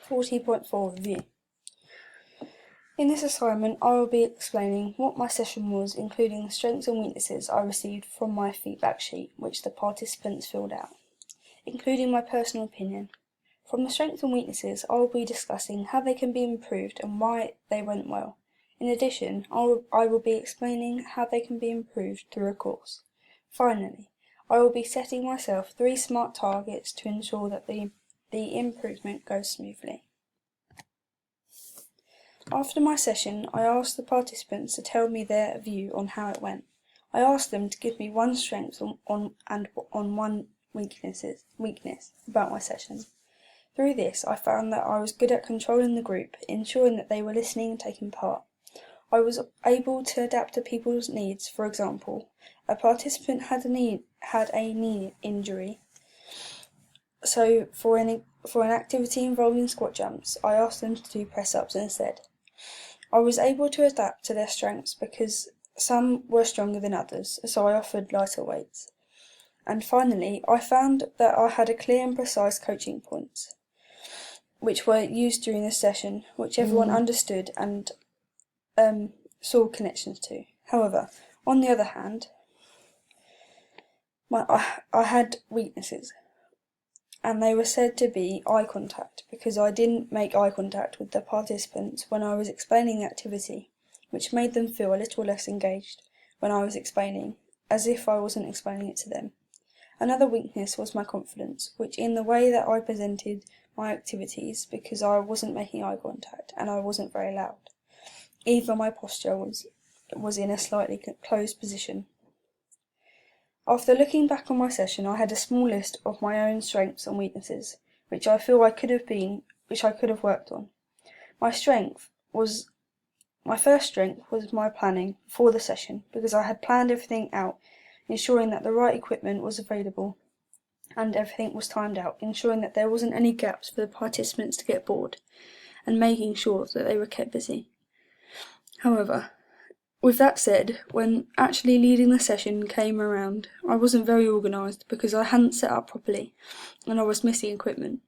40.4 Review. In this assignment, I will be explaining what my session was, including the strengths and weaknesses I received from my feedback sheet, which the participants filled out, including my personal opinion. From the strengths and weaknesses, I will be discussing how they can be improved and why they went well. In addition, I will be explaining how they can be improved through a course. Finally, I will be setting myself 3 SMART targets to ensure that the improvement goes smoothly. After my session, I asked the participants to tell me their view on how it went. I asked them to give me one strength and one weakness about my session. Through this, I found that I was good at controlling the group, ensuring that they were listening and taking part. I was able to adapt to people's needs. For example, a participant had a knee injury, so for an activity involving squat jumps, I asked them to do press-ups instead. I was able to adapt to their strengths because some were stronger than others, so I offered lighter weights. And finally, I found that I had a clear and precise coaching points, which were used during the session, which everyone understood and saw connections to. However, on the other hand, I had weaknesses, and they were said to be eye contact, because I didn't make eye contact with the participants when I was explaining the activity, which made them feel a little less engaged when I was explaining, as if I wasn't explaining it to them. Another weakness was my confidence, which in the way that I presented my activities, because I wasn't making eye contact and I wasn't very loud. Either my posture was in a slightly closed position. After looking back on my session, I had a small list of my own strengths and weaknesses, which I feel I could have worked on. My first strength was my planning for the session, because I had planned everything out, ensuring that the right equipment was available and everything was timed out, ensuring that there wasn't any gaps for the participants to get bored, and making sure that they were kept busy. However, with that said, when actually leading the session came around, I wasn't very organised because I hadn't set up properly and I was missing equipment.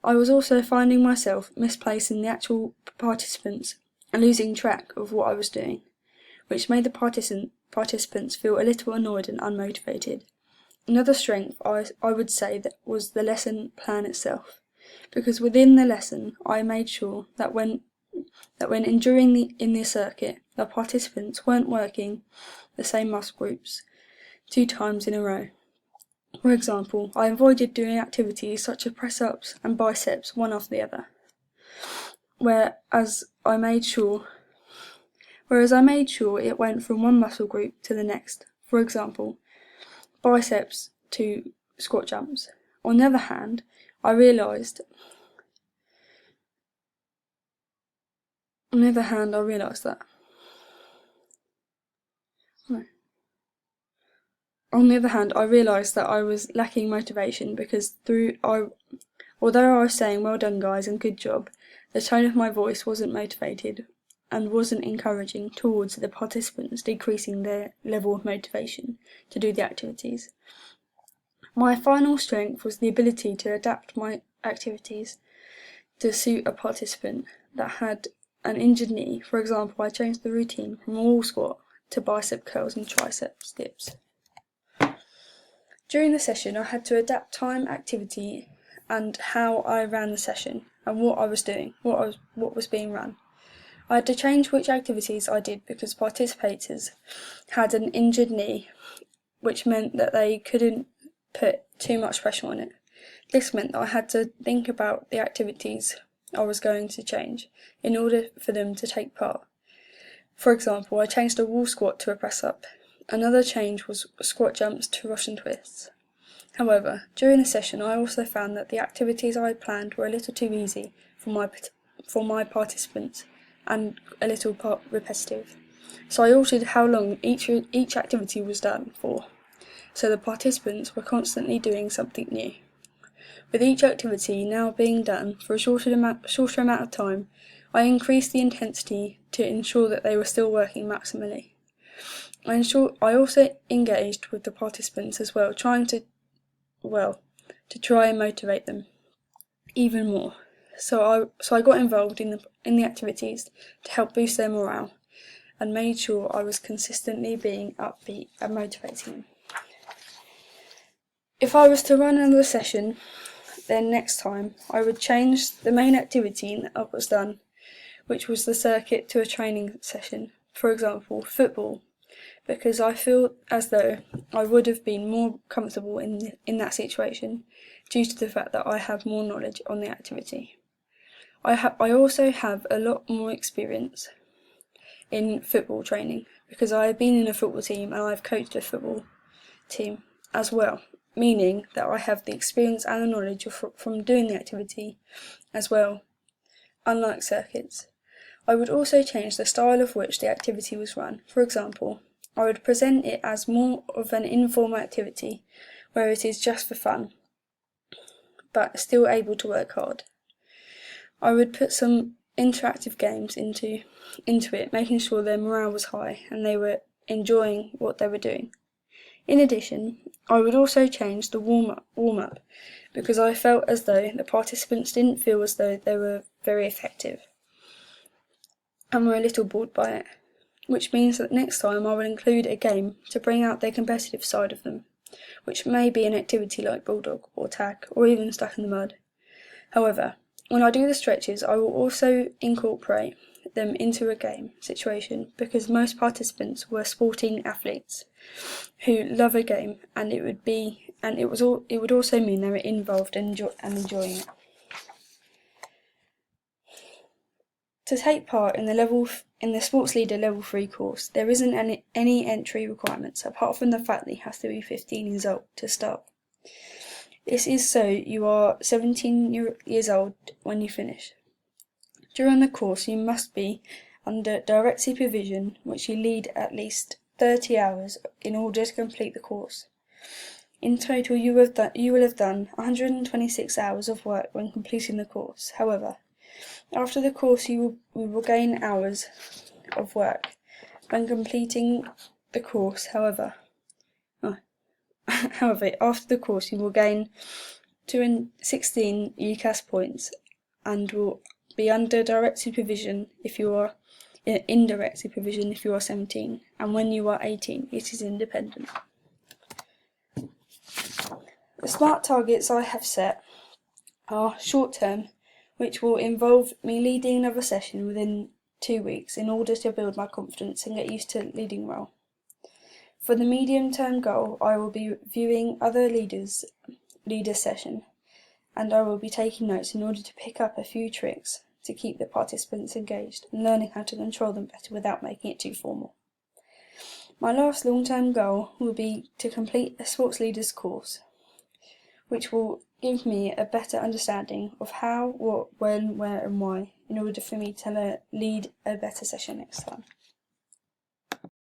I was also finding myself misplacing the actual participants and losing track of what I was doing, which made the participants feel a little annoyed and unmotivated. Another strength I would say that was the lesson plan itself, because within the lesson I made sure that when in the circuit, the participants weren't working the same muscle groups 2 times in a row. For example, I avoided doing activities such as press-ups and biceps one after the other, whereas I made sure it went from one muscle group to the next. For example, biceps to squat jumps. On the other hand, I realised that I was lacking motivation because although I was saying well done guys and good job, the tone of my voice wasn't motivated and wasn't encouraging towards the participants, decreasing their level of motivation to do the activities. My final strength was the ability to adapt my activities to suit a participant that had an injured knee. For example, I changed the routine from wall squat to bicep curls and tricep dips. During the session, I had to adapt time, activity, and how I ran the session, and what I was doing, what was being run. I had to change which activities I did because participants had an injured knee, which meant that they couldn't put too much pressure on it. This meant that I had to think about the activities I was going to change in order for them to take part. For example, I changed a wall squat to a press-up. Another change was squat jumps to Russian twists. However, during the session I also found that the activities I had planned were a little too easy for my participants and a little repetitive. So I altered how long each activity was done for, so the participants were constantly doing something new. With each activity now being done for a shorter amount of time, I increased the intensity to ensure that they were still working maximally. I also engaged with the participants as well, to try and motivate them even more. So I got involved in the activities to help boost their morale, and made sure I was consistently being upbeat and motivating them. If I was to run another session, then next time I would change the main activity that was done, which was the circuit, to a training session, for example, football, because I feel as though I would have been more comfortable in that situation due to the fact that I have more knowledge on the activity. I also have a lot more experience in football training because I have been in a football team and I've coached a football team as well, meaning that I have the experience and the knowledge from doing the activity as well, unlike circuits. I would also change the style of which the activity was run. For example, I would present it as more of an informal activity where it is just for fun, but still able to work hard. I would put some interactive games into it, making sure their morale was high and they were enjoying what they were doing. In addition, I would also change the warm-up because I felt as though the participants didn't feel as though they were very effective and were a little bored by it, which means that next time I will include a game to bring out their competitive side of them, which may be an activity like Bulldog or Tag or even Stuck in the Mud. However, when I do the stretches, I will also incorporate them into a game situation because most participants were sporting athletes who love a game, and it would also mean they were involved and enjoying it. To take part in the Sports Leader Level 3 course, there isn't any entry requirements apart from the fact that you have to be 15 years old to start. This is so you are 17 years old when you finish. During the course you must be under direct supervision, which you lead at least 30 hours in order to complete the course. In total you will have done 126 hours of work when completing the course. However, after the course you will gain hours of work when completing the course. However, after the course you will gain 216 UCAS points and will be under direct supervision if you are indirect supervision if you are 17, and when you are 18 it is independent. The SMART targets I have set are short term, which will involve me leading another session within 2 weeks in order to build my confidence and get used to leading role. For the medium-term goal, I will be viewing other leaders' session, and I will be taking notes in order to pick up a few tricks to keep the participants engaged and learning how to control them better without making it too formal. My last long-term goal will be to complete a Sports Leaders course, which will give me a better understanding of how, what, when, where and why in order for me to lead a better session next time.